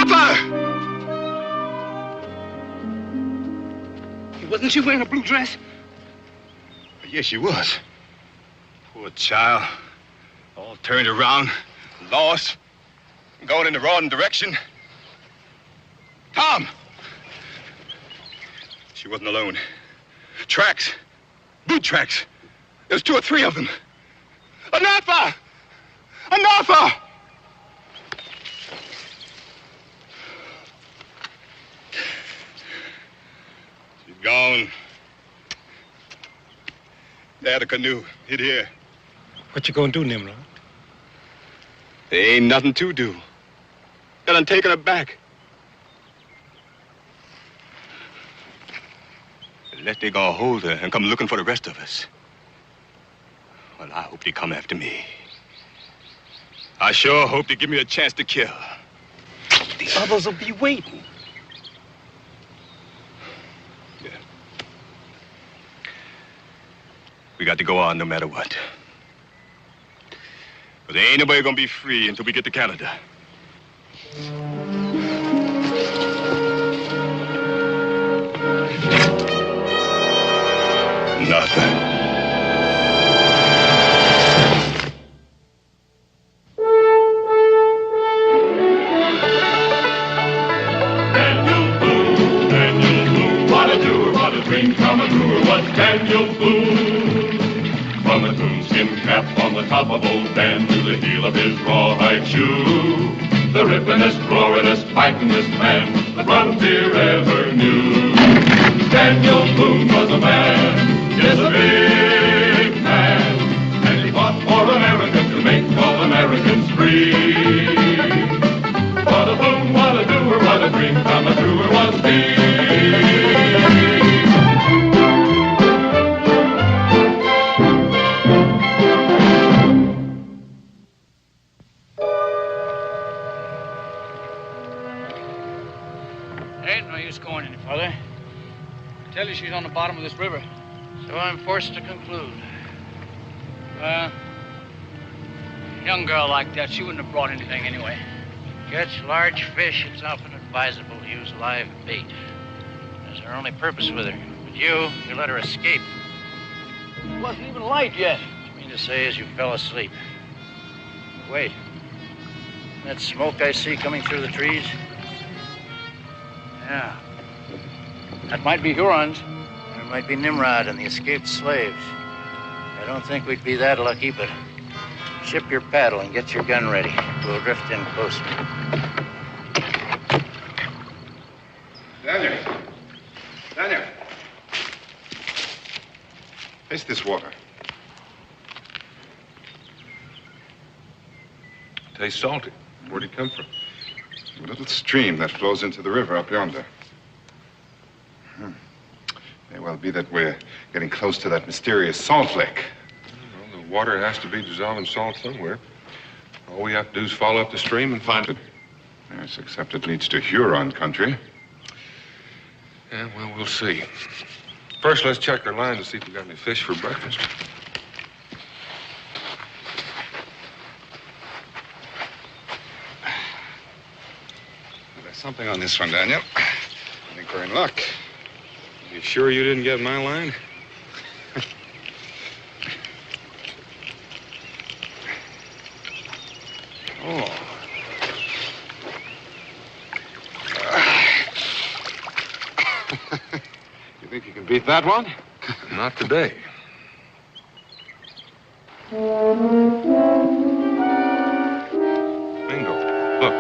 Onatha! Wasn't she wearing a blue dress? Yes, she was. Poor child. All turned around, lost, going in the wrong direction. Tom! She wasn't alone. Tracks. Boot tracks. There's 2 or 3 of them. Onatha! Onatha! She's gone. There, the canoe. Hid here. What you gonna do, Nimrod? There ain't nothing to do. They done taken her back. Unless they gonna hold her and come looking for the rest of us. Well, I hope they come after me. I sure hope they give me a chance to kill. The others will be waiting. Yeah. We got to go on no matter what. But there ain't nobody gonna be free until we get to Canada. Nothing. Daniel Boone, what a doer, what a dream come true. Was Daniel Boone. From a coonskin cap on the top of old Dan to the heel of his rawhide shoe. The rippinest, roaringest, fightingest man the frontier ever knew. Daniel Boone was a man, yes, a big man, and he fought for America to make all Americans free. What a Boone, what a doer, what a dream come true was he. Ain't no use going any further. I tell you she's on the bottom of this river. So I'm forced to conclude. Well, a young girl like that, she wouldn't have brought anything anyway. Catch large fish, it's often advisable to use live bait. That's our only purpose with her. But you let her escape. It wasn't even light yet. What you mean to say is you fell asleep. Wait. That smoke I see coming through the trees? Yeah. That might be Hurons. There might be Nimrod and the escaped slaves. I don't think we'd be that lucky, but ship your paddle and get your gun ready. We'll drift in closer. Daniel. Daniel. Taste this water. Tastes salty. Where'd it come from? A little stream that flows into the river up yonder. May well be that we're getting close to that mysterious salt lake. Well, the water has to be dissolving salt somewhere. All we have to do is follow up the stream and find it. Yes, except it leads to Huron country. Yeah, well, we'll see. First, let's check our line to see if we got any fish for breakfast. There's something on this one, Daniel. I think we're in luck. You sure you didn't get my line? Oh. You think you can beat that one? Not today. Bingo. Look.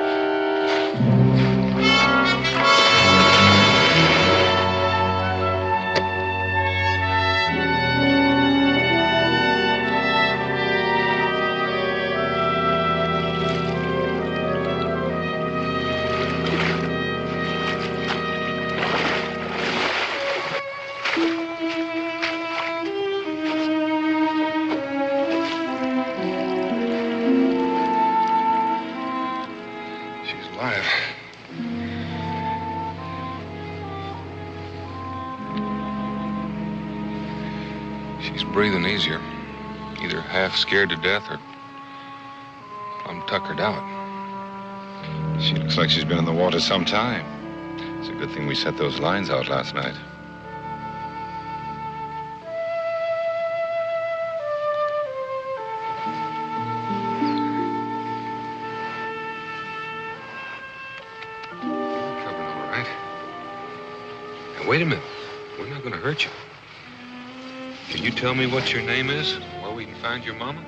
She's breathing easier. Either half scared to death or I'm tuckered out. She looks like she's been in the water some time. It's a good thing we set those lines out last night. Covering all right. Now, wait a minute. We're not going to hurt you. Can you tell me what your name is? Where we can find your mama?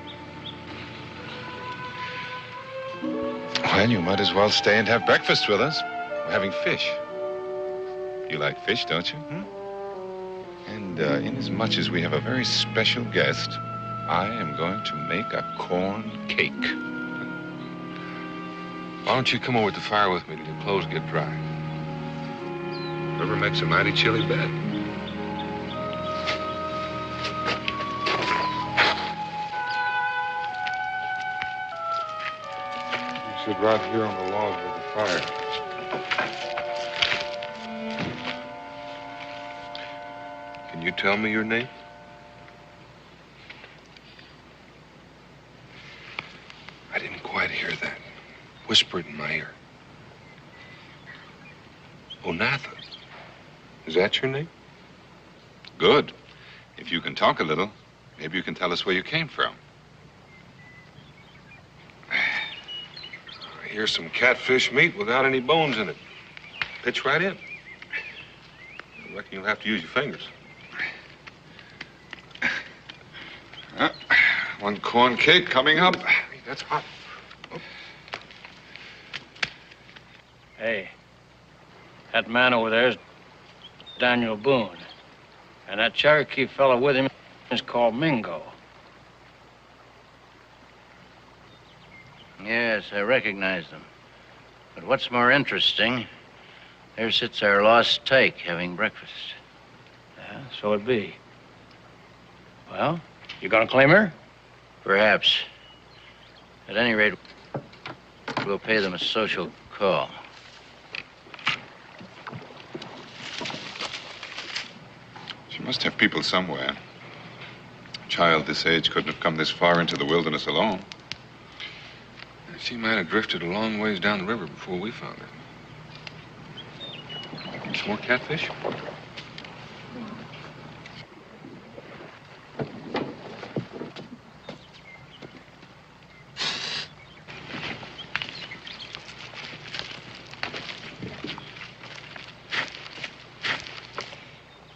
Well, you might as well stay and have breakfast with us. We're having fish. You like fish, don't you? And inasmuch as we have a very special guest, I am going to make a corn cake. Why don't you come over to the fire with me till your clothes get dry? River makes a mighty chilly bed. You sit right here on the log with the fire. Can you tell me your name? I didn't quite hear that. Whisper it in my ear. Onatha. Is that your name? Good. If you can talk a little, maybe you can tell us where you came from. Here's some catfish meat without any bones in it. Pitch right in. I reckon you'll have to use your fingers. One corn cake coming up. That's hot. Hey, that man over there is Daniel Boone. And that Cherokee fellow with him is called Mingo. Yes, I recognize them. But what's more interesting, there sits our lost tyke having breakfast. Yeah, so it be. Well, you gonna claim her? Perhaps. At any rate, we'll pay them a social call. She must have people somewhere. A child this age couldn't have come this far into the wilderness alone. She might have drifted a long ways down the river before we found her. Some more catfish?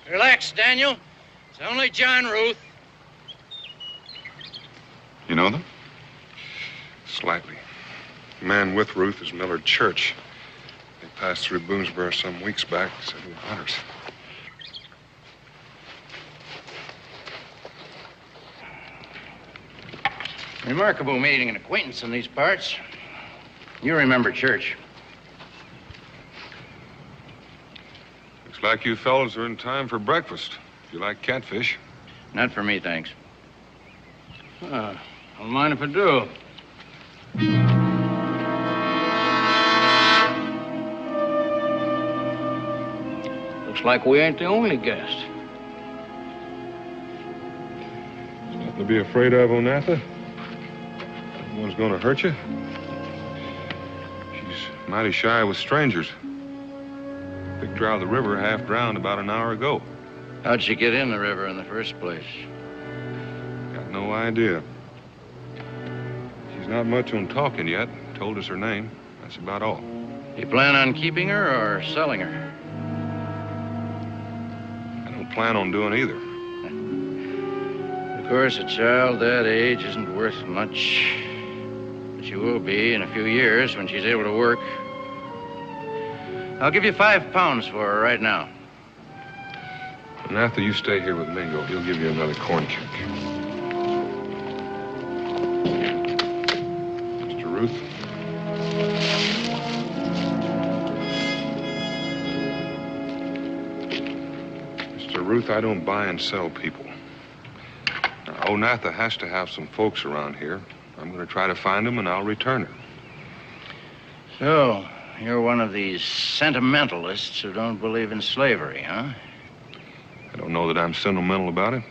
Relax, Daniel. It's only John Ruth. You know them? Slightly. The man with Ruth is Millard Church. They passed through Boonesboro some weeks back, said we were hunters. Remarkable meeting an acquaintance in these parts. You remember Church. Looks like you fellas are in time for breakfast. If you like catfish. Not for me, thanks. Don't mind if I do. Looks like we ain't the only guest. There's nothing to be afraid of, Onatha. No one's gonna hurt you. She's mighty shy with strangers. Picked her out of the river half drowned about an hour ago. How'd she get in the river in the first place? Got no idea. She's not much on talking yet. Told us her name. That's about all. You plan on keeping her or selling her? I don't plan on doing either. Of course, a child that age isn't worth much. But she will be in a few years when she's able to work. I'll give you £5 for her right now. Onatha, you stay here with Mingo. He'll give you another corn cake. Mr. Ruth? Mr. Ruth, I don't buy and sell people. Now, Onatha has to have some folks around here. I'm going to try to find them, and I'll return her. So, you're one of these sentimentalists who don't believe in slavery, huh? I don't know that I'm sentimental about it.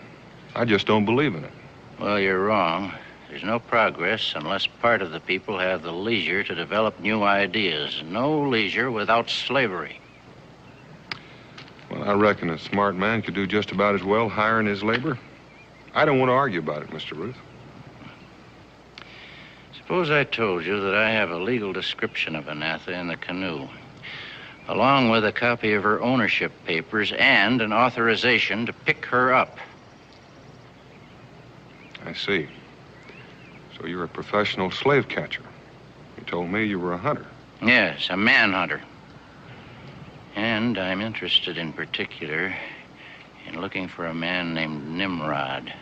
I just don't believe in it. Well, you're wrong. There's no progress unless part of the people have the leisure to develop new ideas. No leisure without slavery. Well, I reckon a smart man could do just about as well hiring his labor. I don't want to argue about it, Mr. Ruth. Suppose I told you that I have a legal description of Onatha in the canoe, along with a copy of her ownership papers and an authorization to pick her up. I see. So you're a professional slave catcher. You told me you were a hunter. Yes, a manhunter. And I'm interested in particular in looking for a man named Nimrod,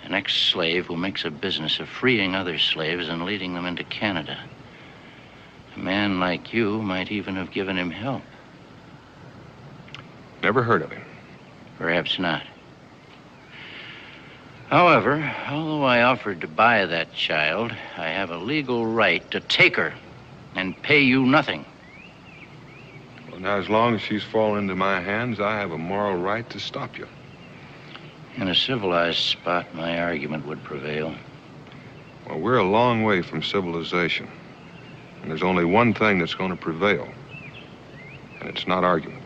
an ex-slave who makes a business of freeing other slaves and leading them into Canada. A man like you might even have given him help. Never heard of him. Perhaps not. However, although I offered to buy that child, I have a legal right to take her and pay you nothing. Well, now, as long as she's fallen into my hands, I have a moral right to stop you. In a civilized spot, my argument would prevail. Well, we're a long way from civilization. And there's only one thing that's going to prevail. And it's not argument.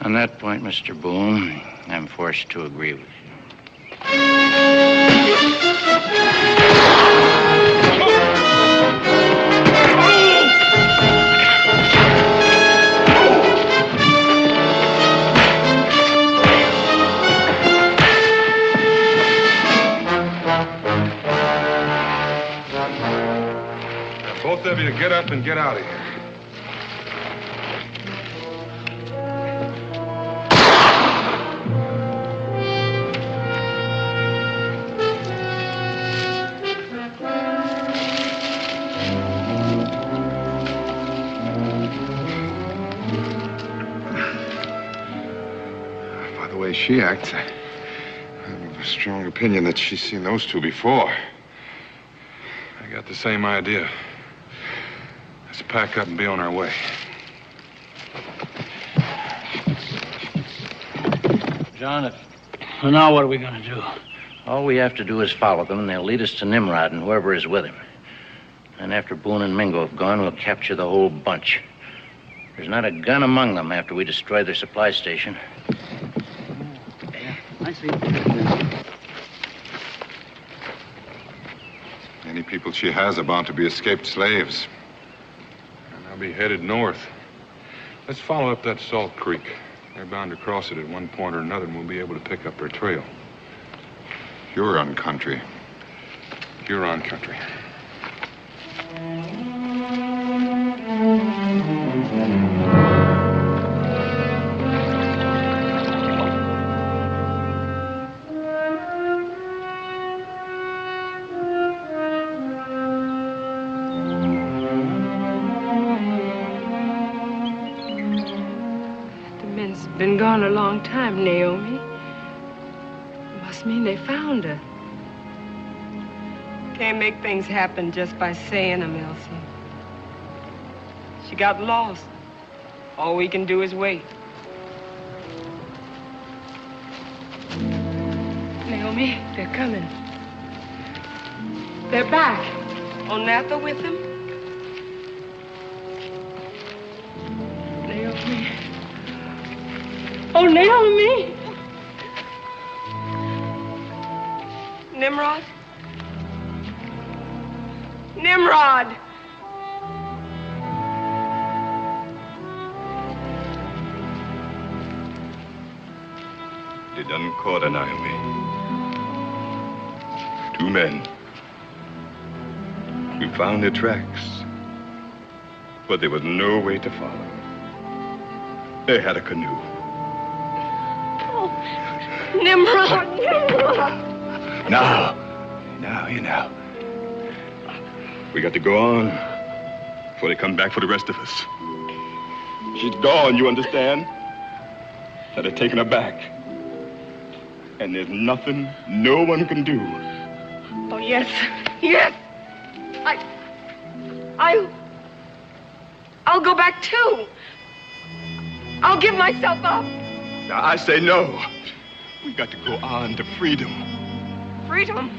On that point, Mr. Boone, I'm forced to agree with you. Now, both of you get up and get out of here. She acts. I have a strong opinion that she's seen those two before. I got the same idea. Let's pack up and be on our way. John, now what are we going to do? All we have to do is follow them, and they'll lead us to Nimrod and whoever is with him. And after Boone and Mingo have gone, we'll capture the whole bunch. There's not a gun among them after we destroy their supply station. I see. Any people she has are bound to be escaped slaves. And I'll be headed north. Let's follow up that Salt Creek. They're bound to cross it at one point or another, and we'll be able to pick up their trail. Huron country. Huron country. Been gone a long time, Naomi. Must mean they found her. Can't make things happen just by saying them, Elsie. She got lost. All we can do is wait. Naomi, they're coming. They're back. Onatha with them. Naomi. Oh, Naomi! Nimrod? Nimrod! They done caught her, Naomi. Two men. We found their tracks, but there was no way to follow. They had a canoe. Nimrod! Nimrod! Now, you know. We got to go on before they come back for the rest of us. She's gone, you understand? That have taken her back. And there's nothing no one can do. Oh, yes. Yes! I'll go back, too. I'll give myself up. Now, I say no. We got to go on to freedom. Freedom?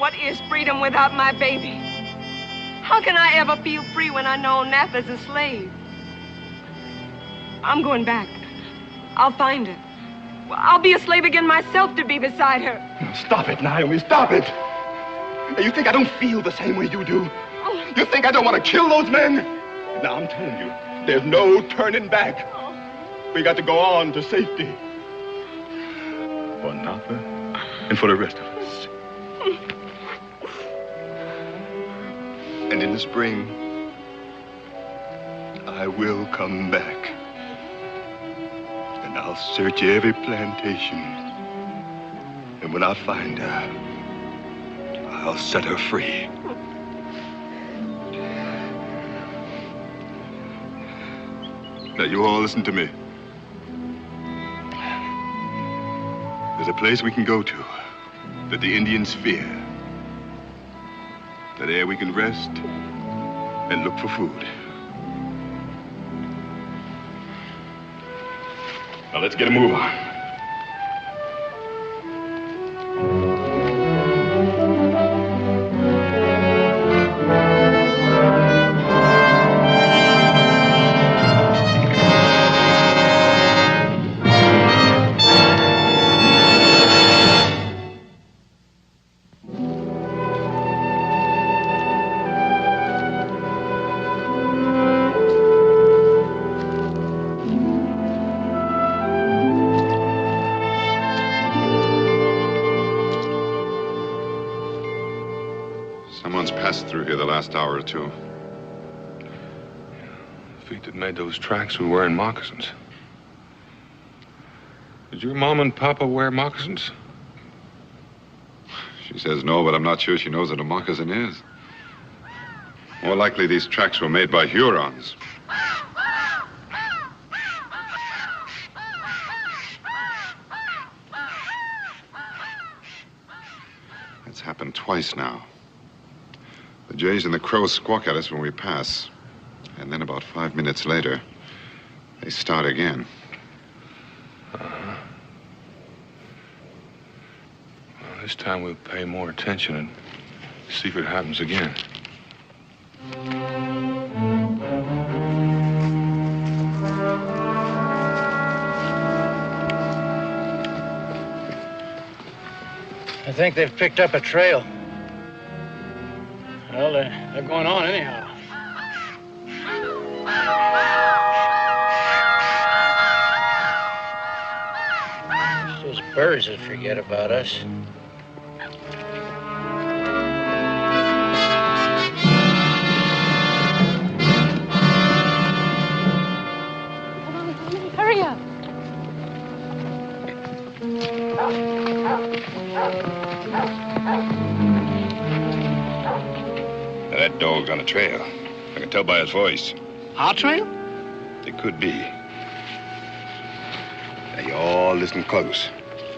What is freedom without my baby? How can I ever feel free when I know Onatha's a slave? I'm going back. I'll find her. Well, I'll be a slave again myself to be beside her. Stop it, Naomi, stop it. You think I don't feel the same way you do? You think I don't want to kill those men? Now, I'm telling you, there's no turning back. We got to go on to safety. For Onatha and for the rest of us. And in the spring, I will come back. And I'll search every plantation. And when I find her, I'll set her free. Now, you all listen to me. There's a place we can go to that the Indians fear. That there we can rest and look for food. Now, let's get a move on. Someone's passed through here the last hour or two. The feet that made those tracks were wearing moccasins. Did your mom and papa wear moccasins? She says no, but I'm not sure she knows what a moccasin is. More likely these tracks were made by Hurons. It's happened twice now. The jays and the crows squawk at us when we pass. And then about 5 minutes later, they start again. Well, this time we'll pay more attention and see if it happens again. I think they've picked up a trail. Well, they're going on anyhow. It's those birds that forget about us. Hurry up. Now, that dog's on a trail. I can tell by his voice. Our trail? It could be. Now, you all listen close.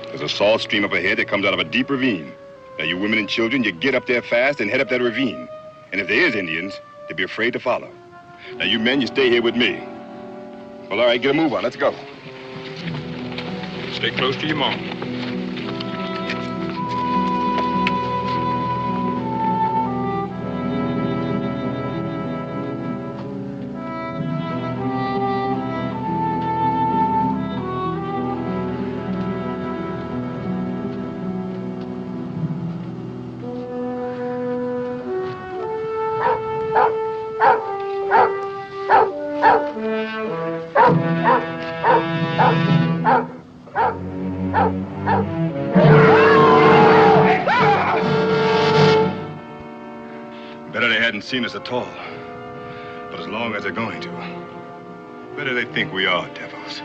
There's a salt stream up ahead that comes out of a deep ravine. Now, you women and children, you get up there fast and head up that ravine. And if there is Indians, they'll be afraid to follow. Now, you men, you stay here with me. Well, all right, get a move on. Let's go. Stay close to your mom. Better they hadn't seen us at all. But as long as they're going to, better they think we are devils.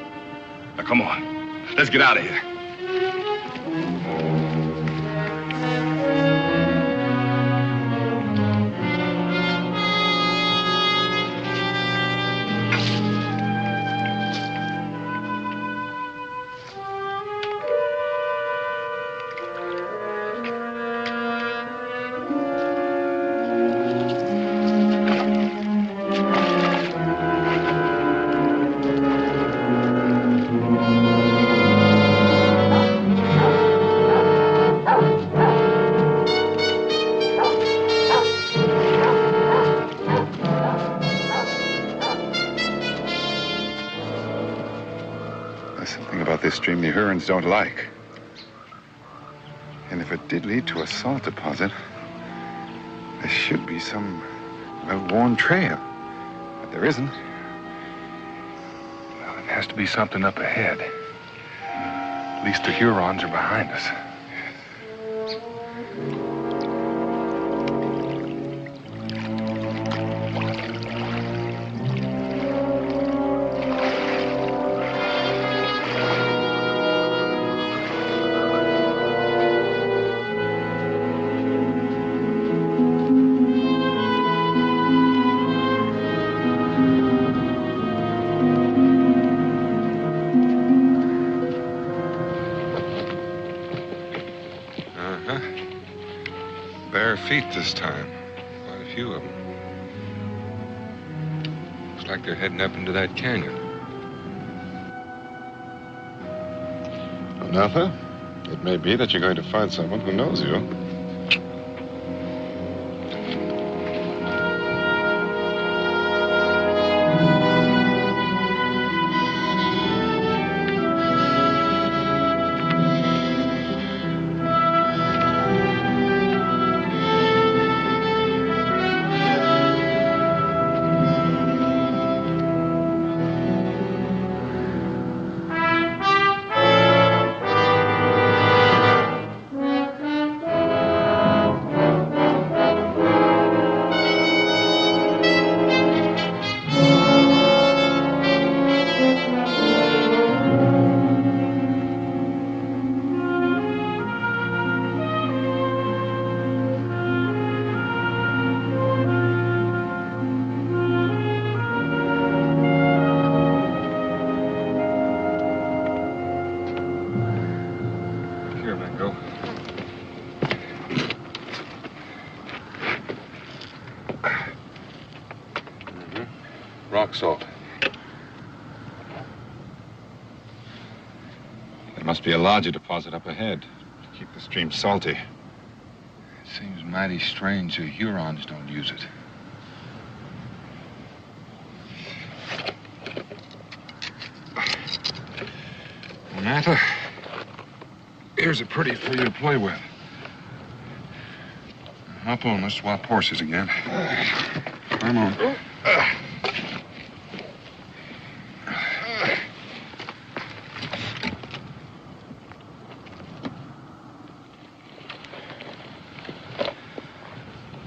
Now, come on. Let's get out of here. about this stream the Hurons don't like. And if it did lead to a salt deposit, there should be some well-worn trail. But there isn't. Well, it has to be something up ahead. At least the Hurons are behind us. Feet this time. Quite a few of them. Looks like they're heading up into that canyon. Onatha, it may be that you're going to find someone who knows you. Rock salt. There must be a larger deposit up ahead to keep the stream salty. It seems mighty strange the Hurons don't use it. Onatha, here's a pretty for you to play with. Hop on, let's swap horses again. Come on.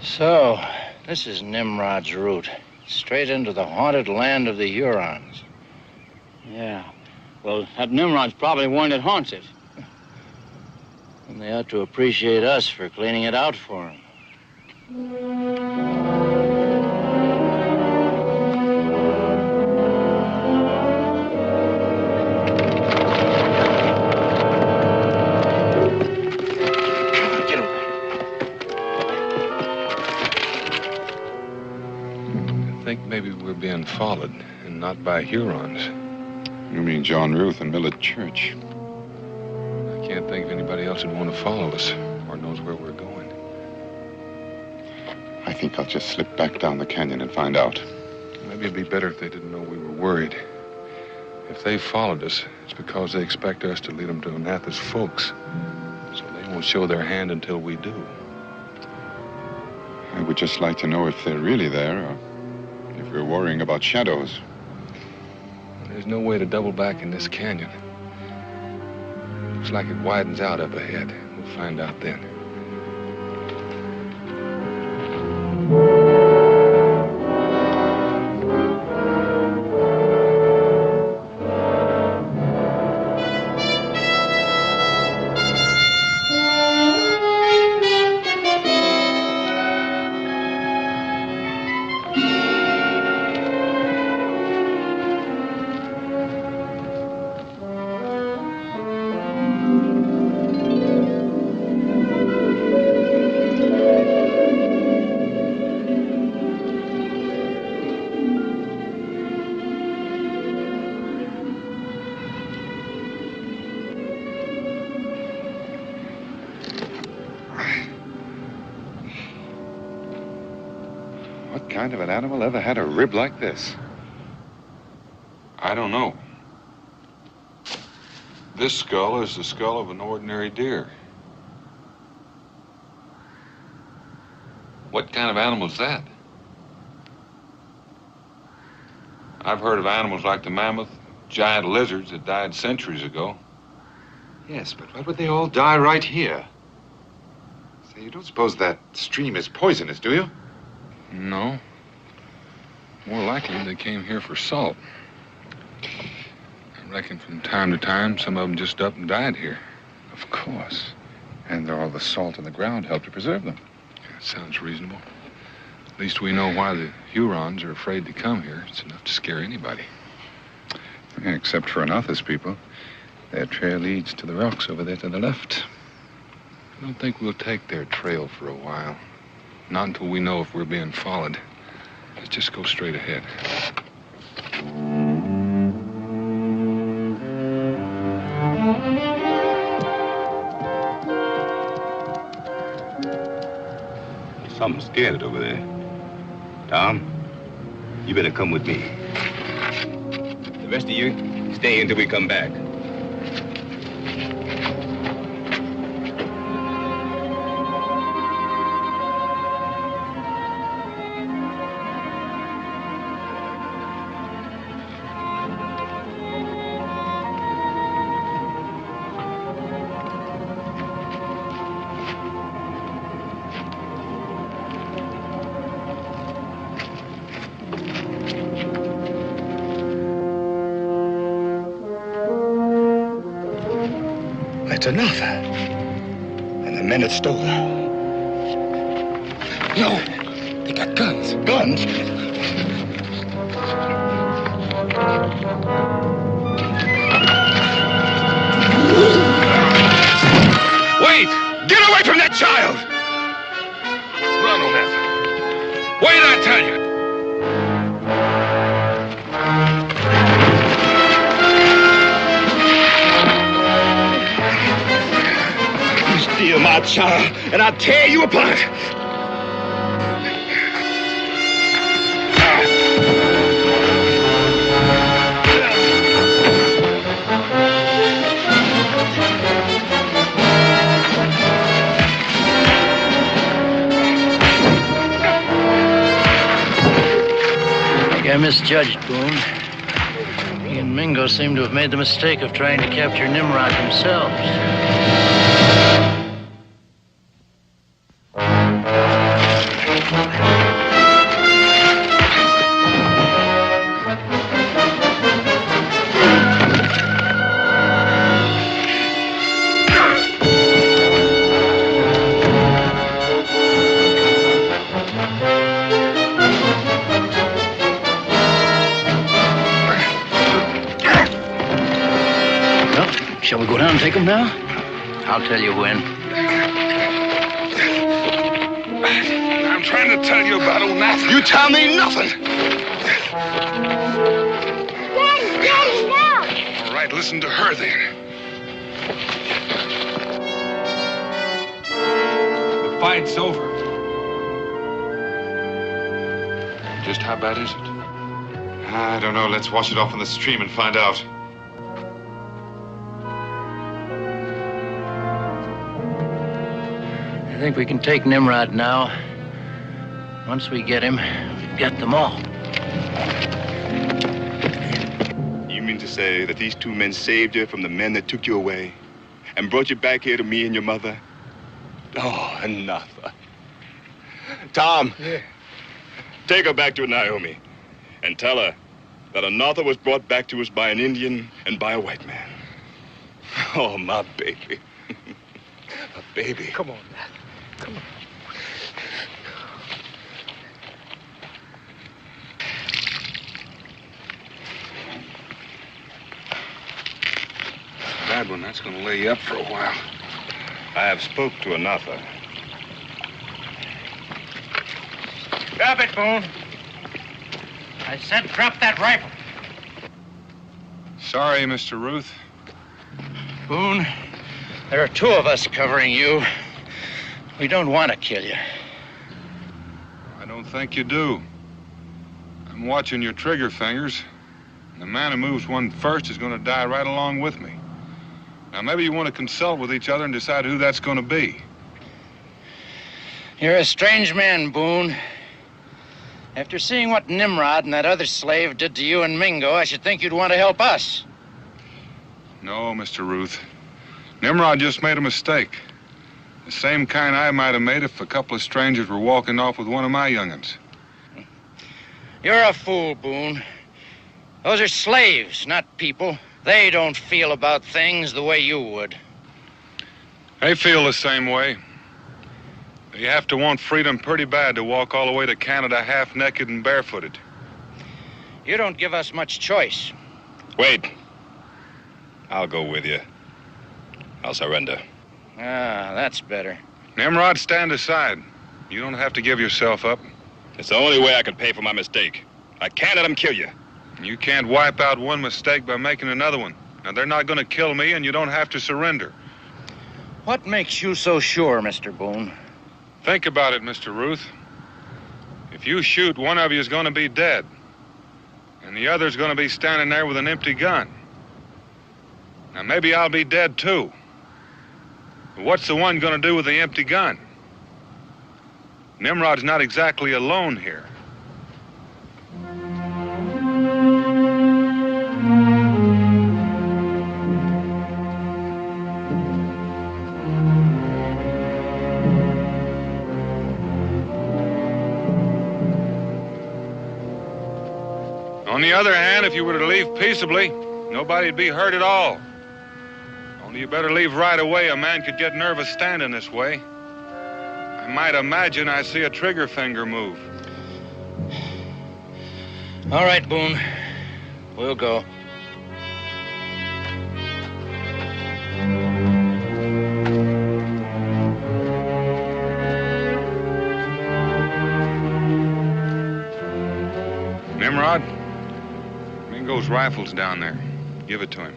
So, this is Nimrod's route. Straight into the haunted land of the Hurons. Yeah. Well, that Nimrod's probably one that haunts it. And they ought to appreciate us for cleaning it out for them. I think maybe we're being followed, and not by Hurons. You mean John Ruth and Millet Church? I can't think of anybody else who'd want to follow us, or knows where we're going. I think I'll just slip back down the canyon and find out. Maybe it'd be better if they didn't know we were worried. If they followed us, it's because they expect us to lead them to Onatha's folks. So they won't show their hand until we do. I would just like to know if they're really there, or if we're worrying about shadows. There's no way to double back in this canyon. Looks like it widens out up ahead. We'll find out then. What kind of an animal ever had a rib like this? I don't know. This skull is the skull of an ordinary deer. What kind of animal is that? I've heard of animals like the mammoth, giant lizards that died centuries ago. Yes, but why would they all die right here? Say, you don't suppose that stream is poisonous, do you? No. More likely they came here for salt. I reckon from time to time, some of them just up and died here. Of course. And all the salt in the ground helped to preserve them. That sounds reasonable. At least we know why the Hurons are afraid to come here. It's enough to scare anybody. Yeah, except for Onatha's people. Their trail leads to the rocks over there to the left. I don't think we'll take their trail for a while. Not until we know if we're being followed. Let's just go straight ahead. Something scared over there. Tom, you better come with me. The rest of you, stay until we come back. That's Onatha. And the men that stole her. No, they got guns. Guns? Wait! Get away from that child! Run, Onatha. Wait, I tell you. Steal my child, and I'll tear you apart. I think I misjudged Boone. He and Mingo seem to have made the mistake of trying to capture Nimrod themselves. Shall we go down and take them now? I'll tell you when. I'm trying to tell you about Onatha. You tell me nothing. Daddy, no! All right, listen to her then. The fight's over. Just how bad is it? I don't know. Let's wash it off in the stream and find out. I think we can take Nimrod now. Once we get him, we've got them all. You mean to say that these two men saved you from the men that took you away and brought you back here to me and your mother? Oh, Onatha. Tom. Yeah. Take her back to Naomi and tell her that Onatha was brought back to us by an Indian and by a white man. Oh, my baby. My baby. Come on, Nat. Come on. Bad one. That's going to lay you up for a while. I have spoke to Onatha. Drop it, Boone. I said drop that rifle. Sorry, Mr. Ruth. Boone, there are two of us covering you. We don't want to kill you. I don't think you do. I'm watching your trigger fingers. And the man who moves one first is going to die right along with me. Now, maybe you want to consult with each other and decide who that's going to be. You're a strange man, Boone. After seeing what Nimrod and that other slave did to you and Mingo, I should think you'd want to help us. No, Mr. Ruth. Nimrod just made a mistake. The same kind I might have made if a couple of strangers were walking off with one of my young'uns. You're a fool, Boone. Those are slaves, not people. They don't feel about things the way you would. They feel the same way. You have to want freedom pretty bad to walk all the way to Canada half-naked and barefooted. You don't give us much choice. Wait. I'll go with you. I'll surrender. Ah, that's better. Nimrod, stand aside. You don't have to give yourself up. It's the only way I can pay for my mistake. I can't let them kill you. You can't wipe out one mistake by making another one. Now, they're not going to kill me, and you don't have to surrender. What makes you so sure, Mr. Boone? Think about it, Mr. Ruth. If you shoot, one of you is going to be dead. And the other's going to be standing there with an empty gun. Now, maybe I'll be dead, too. But what's the one going to do with the empty gun? Nimrod's not exactly alone here. On the other hand, if you were to leave peaceably, nobody'd be hurt at all. Only you better leave right away. A man could get nervous standing this way. I might imagine I see a trigger finger move. All right, Boone. We'll go. Nimrod, Mingo's rifle's down there. Give it to him.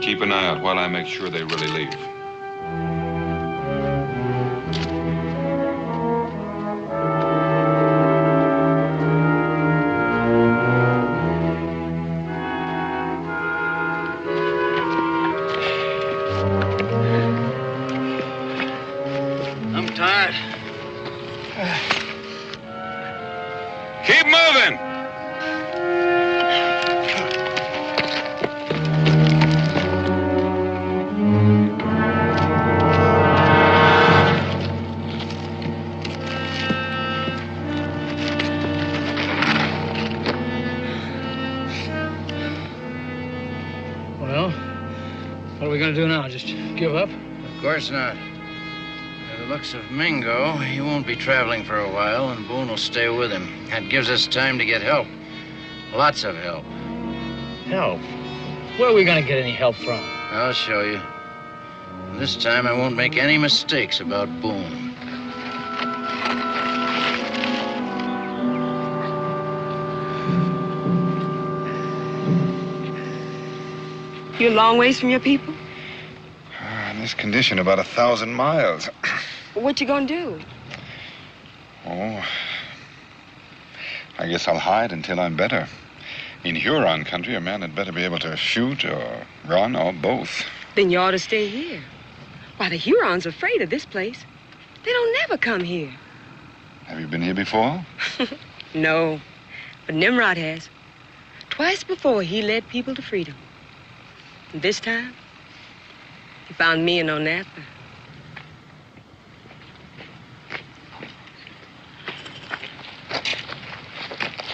Keep an eye out while I make sure they really leave. I'm tired. Keep moving! Well, what are we going to do now? Just give up? Of course not. By the looks of Mingo, he won't be traveling for a while, and Boone will stay with him. That gives us time to get help. Lots of help. Help? Where are we going to get any help from? I'll show you. And this time I won't make any mistakes about Boone. You a long ways from your people? In this condition, about 1,000 miles. What you gonna do? Oh, I guess I'll hide until I'm better. In Huron country, a man had better be able to shoot or run or both. Then you ought to stay here. Why, the Hurons are afraid of this place. They don't never come here. Have you been here before? No, but Nimrod has. Twice before, he led people to freedom. And this time, he found me in Onatha.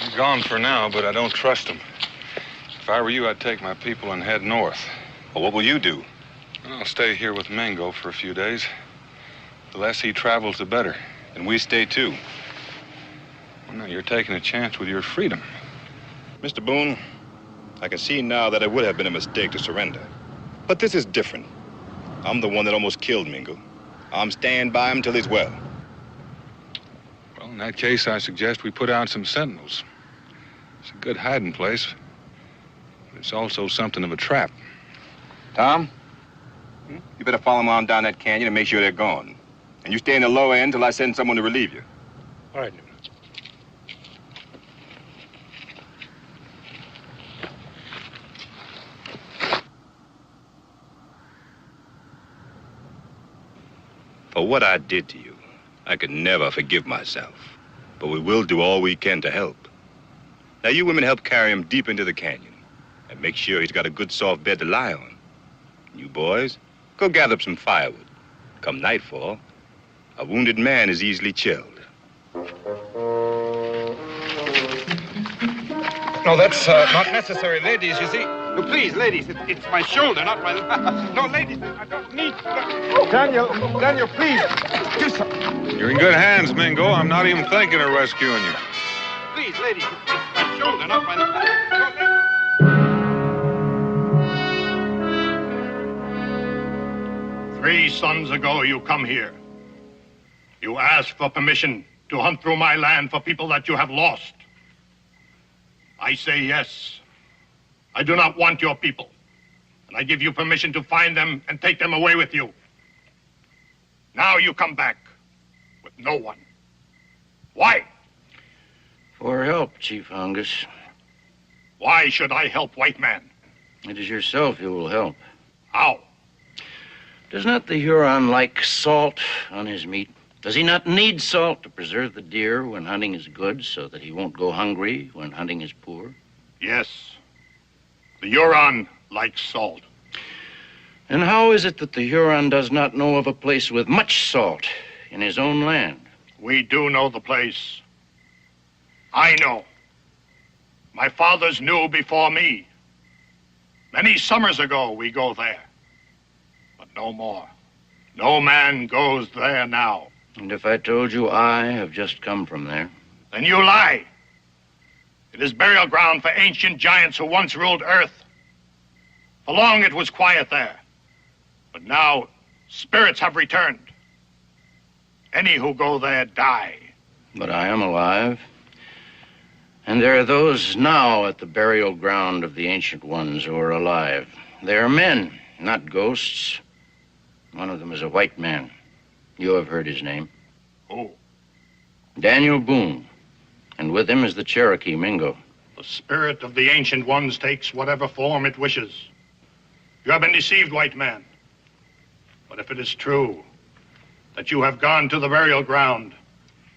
He's gone for now, but I don't trust him. If I were you, I'd take my people and head north. Well, what will you do? I'll stay here with Mingo for a few days. The less he travels, the better. And we stay too. Well, now, you're taking a chance with your freedom. Mr. Boone, I can see now that it would have been a mistake to surrender. But this is different. I'm the one that almost killed Mingo. I'm staying by him till he's well. Well, in that case, I suggest we put out some sentinels. It's a good hiding place. But it's also something of a trap. Tom, you better follow them on down that canyon and make sure they're gone. And you stay in the lower end till I send someone to relieve you. All right. For what I did to you, I could never forgive myself. But we will do all we can to help. Now, you women help carry him deep into the canyon and make sure he's got a good soft bed to lie on. You boys, go gather up some firewood. Come nightfall, a wounded man is easily chilled. No, that's not necessary, ladies, you see. No, please, ladies, it's my shoulder, not my... No, ladies, I don't need... Daniel, please, do something. You're in good hands, Mingo. I'm not even thinking of rescuing you. Please, ladies, it's my shoulder, not my... No, 3 suns ago, you come here. You ask for permission to hunt through my land for people that you have lost. I say yes. I do not want your people. And I give you permission to find them and take them away with you. Now you come back with no one. Why? For help, Chief Hungus. Why should I help white man? It is yourself you will help. How? Does not the Huron like salt on his meat? Does he not need salt to preserve the deer when hunting his good so that he won't go hungry when hunting his poor? Yes. The Huron likes salt. And how is it that the Huron does not know of a place with much salt in his own land? We do know the place. I know. My fathers knew before me. Many summers ago we go there. But no more. No man goes there now. And if I told you I have just come from there? Then you lie. It is burial ground for ancient giants who once ruled Earth. For long it was quiet there. But now spirits have returned. Any who go there die. But I am alive. And there are those now at the burial ground of the ancient ones who are alive. They are men, not ghosts. One of them is a white man. You have heard his name. Who? Daniel Boone. And with him is the Cherokee Mingo. The spirit of the ancient ones takes whatever form it wishes. You have been deceived, white man. But if it is true that you have gone to the burial ground,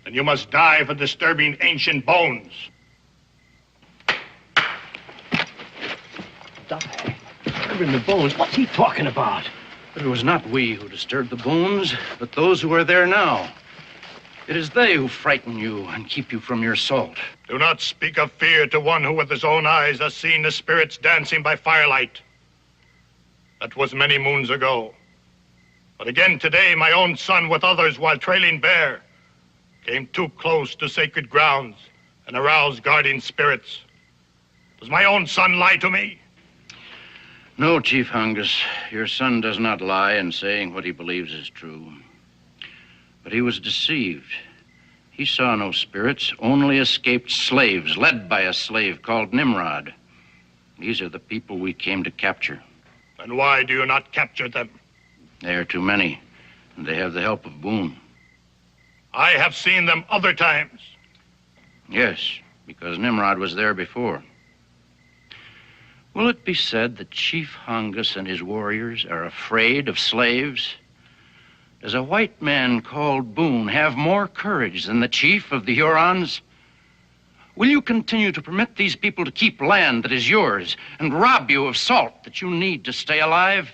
then you must die for disturbing ancient bones. Die? Disturbing the bones? What's he talking about? But it was not we who disturbed the bones, but those who are there now. It is they who frighten you and keep you from your salt. Do not speak of fear to one who with his own eyes has seen the spirits dancing by firelight. That was many moons ago. But again today, my own son with others while trailing bear came too close to sacred grounds and aroused guardian spirits. Does my own son lie to me? No, Chief Hungus, your son does not lie in saying what he believes is true. But he was deceived. He saw no spirits, only escaped slaves, led by a slave called Nimrod. These are the people we came to capture. Then why do you not capture them? They are too many, and they have the help of Boone. I have seen them other times. Yes, because Nimrod was there before. Will it be said that Chief Hungus and his warriors are afraid of slaves? Does a white man called Boone have more courage than the chief of the Hurons? Will you continue to permit these people to keep land that is yours and rob you of salt that you need to stay alive?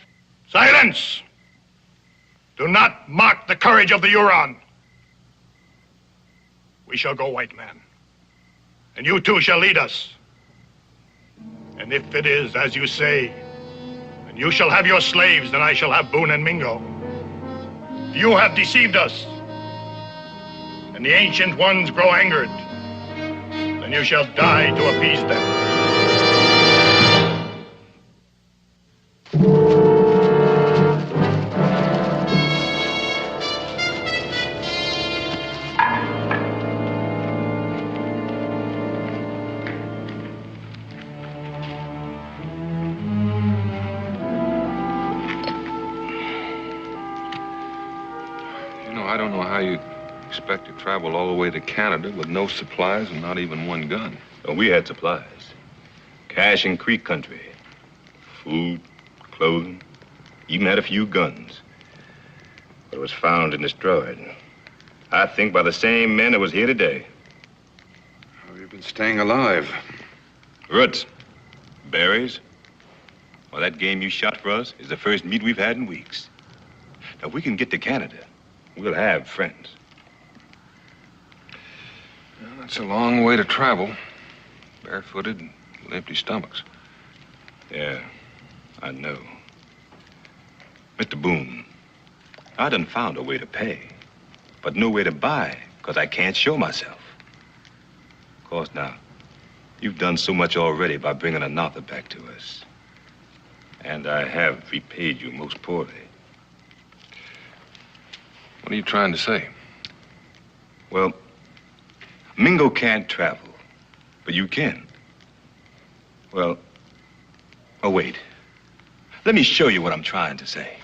Silence! Do not mock the courage of the Huron. We shall go, white man. And you too shall lead us. And if it is as you say, and you shall have your slaves, then I shall have Boone and Mingo. You have deceived us, and the ancient ones grow angered. Then you shall die to appease them. I don't know how you expect to travel all the way to Canada with no supplies and not even one gun. Oh, we had supplies. Cache and Creek country. Food, clothing, even had a few guns. But it was found and destroyed. I think by the same men that was here today. How have you been staying alive? Roots. Berries. Well, that game you shot for us is the first meat we've had in weeks. Now, if we can get to Canada, we'll have friends. Well, that's a long way to travel. Barefooted and with empty stomachs. Yeah, I know. Mr. Boone, I done found a way to pay, but no way to buy, because I can't show myself. Of course, now, you've done so much already by bringing Onatha back to us. And I have repaid you most poorly. What are you trying to say? Well, Mingo can't travel, but you can. Well, oh, wait. Let me show you what I'm trying to say.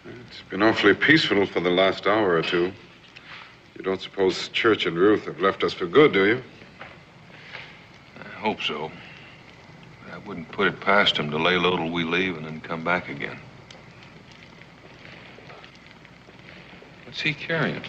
It's been awfully peaceful for the last hour or two. You don't suppose Church and Ruth have left us for good, do you? I hope so. I wouldn't put it past them to lay low till we leave and then come back again. What's he carrying?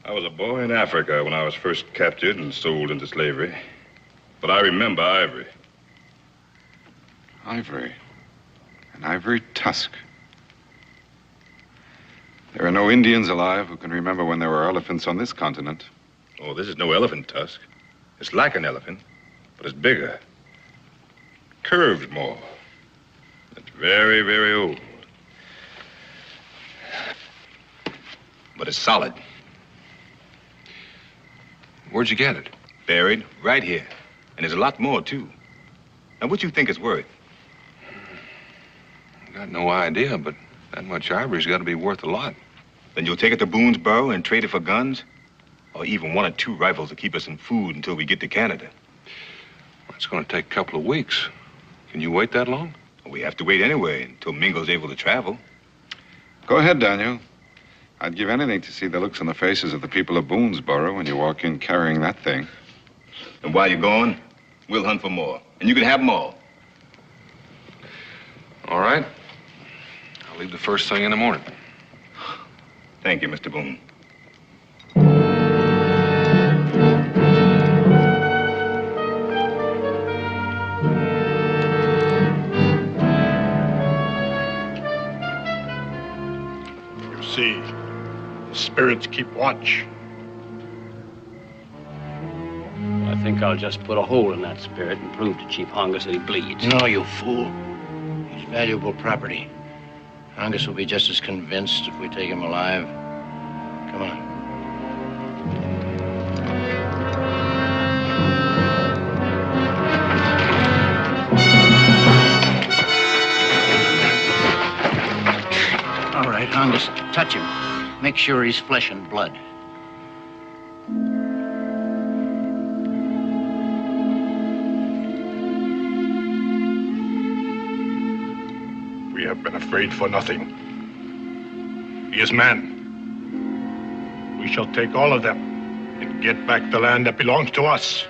I was a boy in Africa when I was first captured and sold into slavery. But I remember ivory. Ivory. An ivory tusk. There are no Indians alive who can remember when there were elephants on this continent. Oh, this is no elephant tusk. It's like an elephant, but it's bigger. Curved more. It's very, very old. But it's solid. Where'd you get it? Buried right here. And there's a lot more, too. Now, what do you think it's worth? Got no idea, but that much ivory's got to be worth a lot. Then you'll take it to Boone's burrow and trade it for guns? Or even 1 or 2 rifles to keep us some food until we get to Canada? Well, it's going to take a couple of weeks. Can you wait that long? We have to wait anyway until Mingo's able to travel. Go ahead, Daniel. I'd give anything to see the looks on the faces of the people of Boonesboro when you walk in carrying that thing. And while you're gone, we'll hunt for more. And you can have them all. All right. I'll leave the first thing in the morning. Thank you, Mr. Boone. You see, the spirits keep watch. I think I'll just put a hole in that spirit and prove to Chief Hongus that he bleeds. No, you fool. He's valuable property. Hongus will be just as convinced if we take him alive. Come on. All right, Hongus, touch him. Make sure he's flesh and blood. We have been afraid for nothing. He is man. We shall take all of them and get back the land that belongs to us.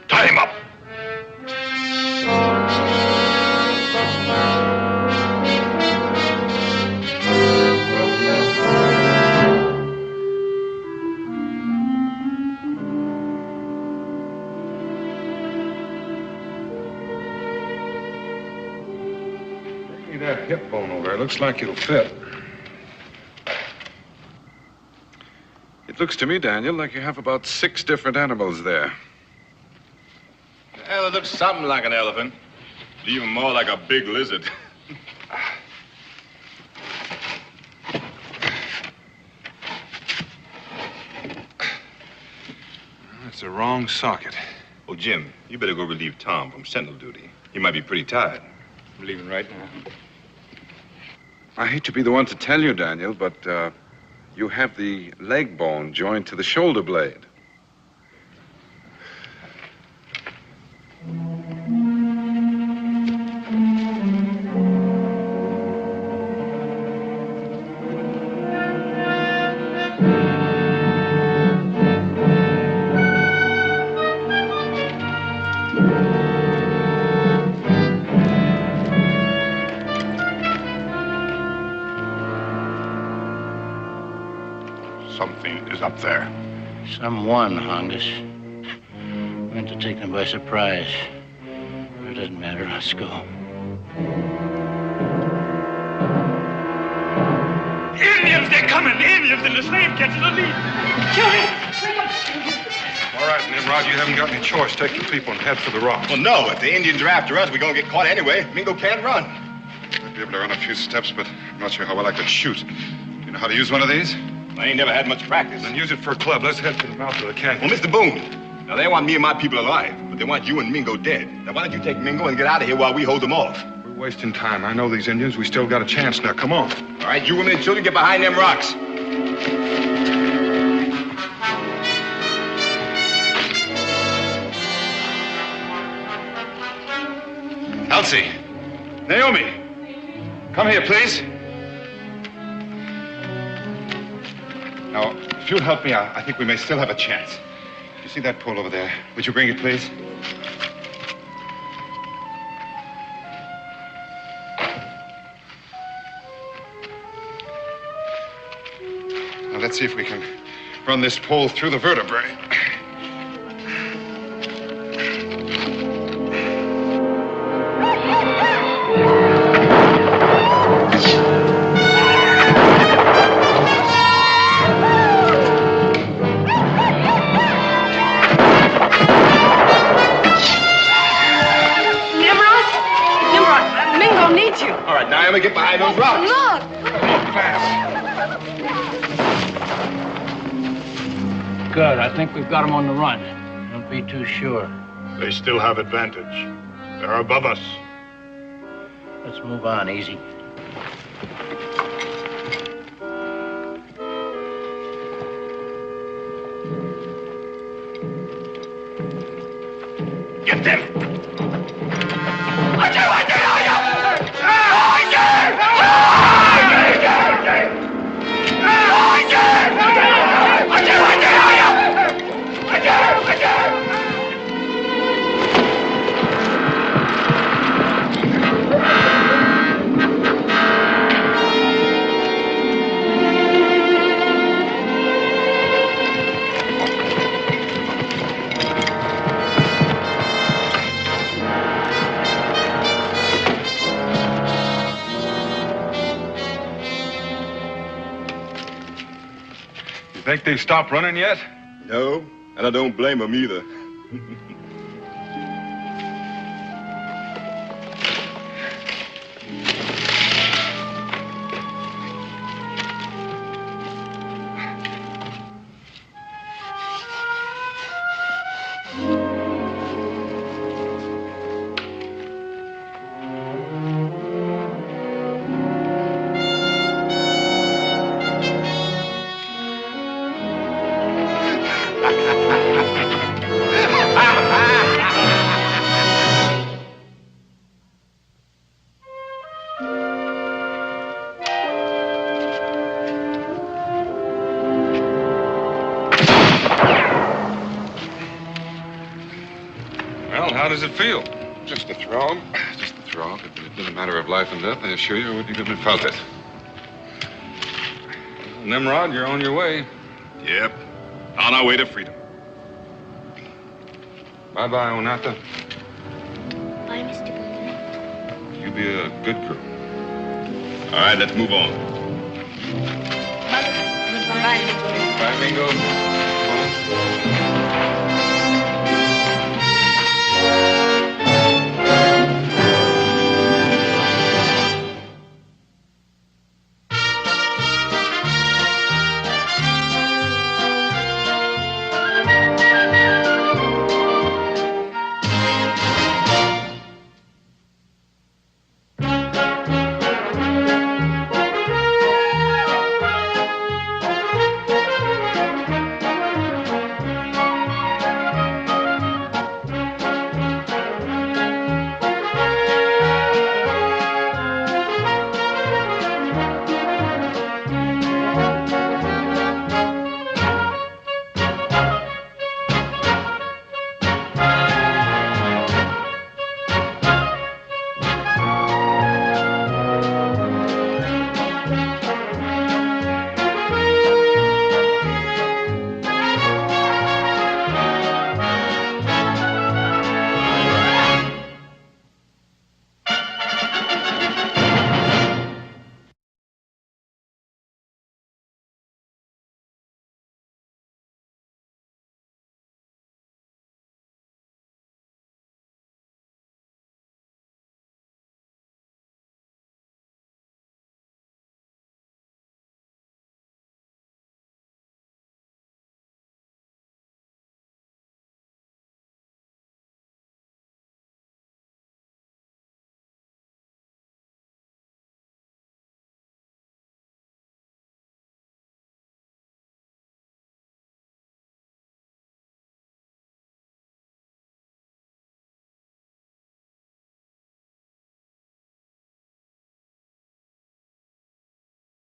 Tie him up! That hip bone over there looks like it'll fit. It looks to me, Daniel, like you have about 6 different animals there. Well, it looks something like an elephant. Even more like a big lizard. That's the wrong socket. Oh, Jim, you better go relieve Tom from sentinel duty. He might be pretty tired. I'm leaving right now. I hate to be the one to tell you, Daniel, but you have the leg bone joined to the shoulder blade. Something is up there. Someone, Hongus. Meant to take them by surprise. But it doesn't matter. Let's go. Indians, they're coming! Indians, and the slave catchers are leading! Kill him! All right, Nimrod, you haven't got any choice. Take your people and head for the rocks. Well, no. If the Indians are after us, we're going to get caught anyway. Mingo can't run. I'd be able to run a few steps, but I'm not sure how well I could shoot. You know how to use one of these? I ain't never had much practice. Then use it for a club. Let's head for the mouth of the canyon. Well, Mr. Boone, now they want me and my people alive, but they want you and Mingo dead. Now, why don't you take Mingo and get out of here while we hold them off? We're wasting time. I know these Indians. We still got a chance. Now, come on. All right, you women and children, get behind them rocks. Elsie. Naomi. Come here, please. Now, if you'll help me, I think we may still have a chance. You see that pole over there? Would you bring it, please? Now, let's see if we can run this pole through the vertebrae. Naomi, get behind those rocks. Look! Come on, fast. Good. I think we've got them on the run. Don't be too sure. They still have advantage. They're above us. Let's move on, easy. Get them! Think they've stopped running yet? No, and I don't blame them either. How does it feel? Just a throb. Just a throb. If it had been a matter of life and death, I assure you I wouldn't even have felt it. Well, Nimrod, you're on your way. Yep. On our way to freedom. Bye-bye, Onatha. Bye, Mr. Boone. You be a good girl. All right, let's move on. Bye, Mingo. Bye, Mingo.